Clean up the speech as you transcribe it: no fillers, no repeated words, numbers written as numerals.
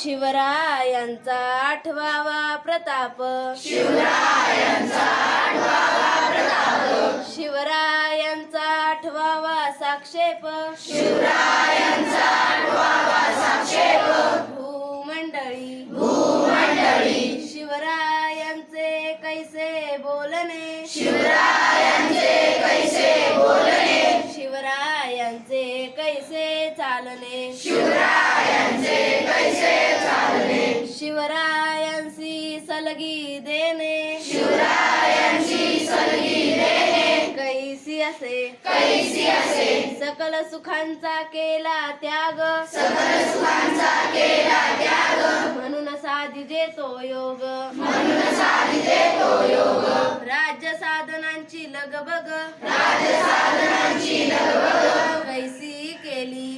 शिवरायांचा आठवावा प्रताप, शिवरायांचा आठवावा साक्षेप, भूमंडळी शिवरायांचे कैसे बोलणे, शिवरायांचे कैसे चालणे, शिवरायांशी सलगी देणे, कैसी असे सकल सुखांचा केला त्याग, म्हणून साधिजे तो योग, राज्य साधनांची लगबग, कैसी केली